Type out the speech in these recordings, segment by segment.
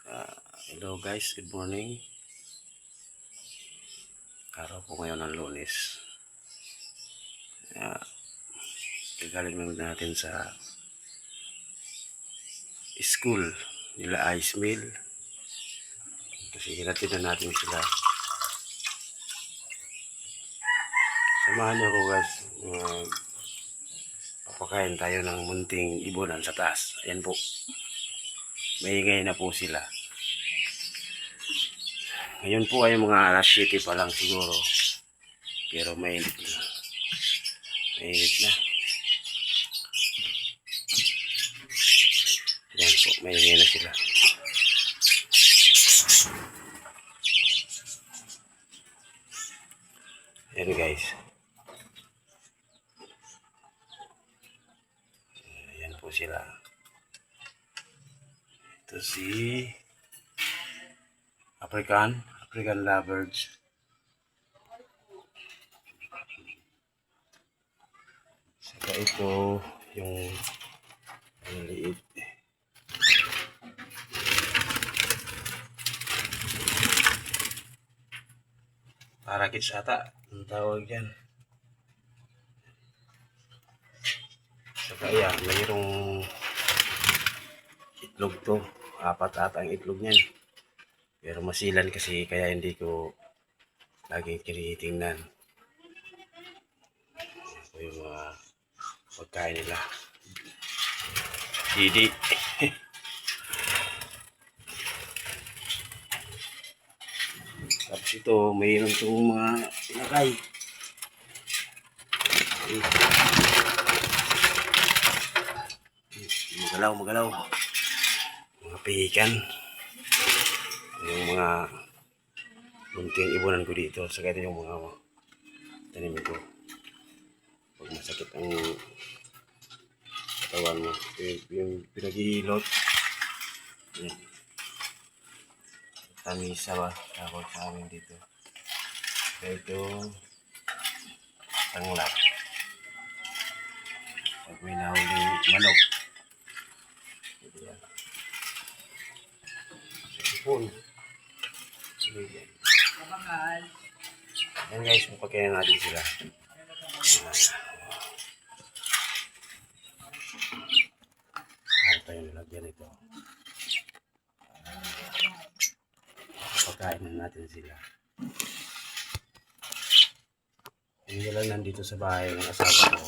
Hello guys, good morning. Araw po ngayon ng Lunes. Gagaling naman natin sa school nila Ice Mill. Kasi hinatid na natin sila. Samahan niyo ako guys. Papakain tayo ng munting ibonan sa taas. Ayan po. Maingay na po sila. Ngayon po ay mga alas 7 pa lang siguro. Pero mainit na. Mainit na. Yan po, maingay na sila. Yan guys. Yan po sila. Ito si African lovebirds. Saka ito yung maliit. Parakits ata ang tawag dyan. Saka yan, mayroong itlog to. 4 ata ang itlog niyan. Pero masilan kasi kaya hindi ko laging tinitingnan. Ito yung mga pagkain nila. Didi. Tapos ito, mayroon itong mga pinakay. Magalaw. Mga pihikan. Yung mga munting ibunan ko dito. Saka ito yung mga tanim ko. Pag masakit ang katawan mo. Yung pinag-iilot. Yan. Tamisa ba? Tawag sa amin dito. Ito tanglap. Pag may nahuling manok. Ito yan. Sipon. Yan guys, mapagkain natin sila. Ano tayo nilagyan ito? Pagkain natin sila. Hindi lang nandito sa bahay ng asawa ko.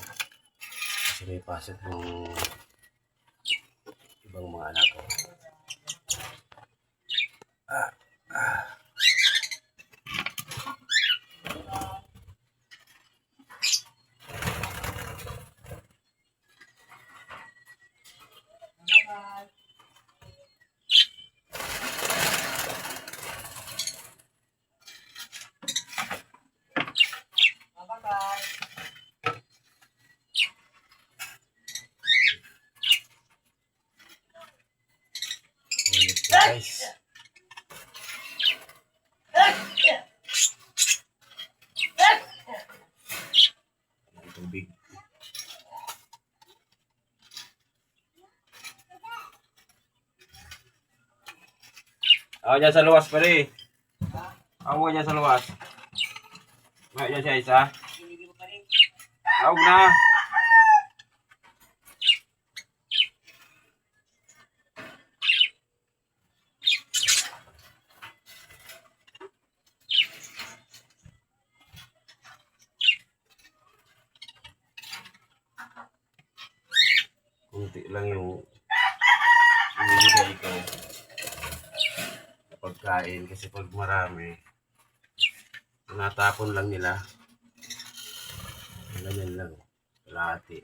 Kasi may pasok ng ibang mga anak ko. Guys. Tubig. Ako dyan sa luwas pa rin. Ako dyan sa luwas. May dyan siya isa. Ako na. Kunti lang yung ibigay ko pagkain kasi pag marami tinatapon lang nila ganyan lang kalahati.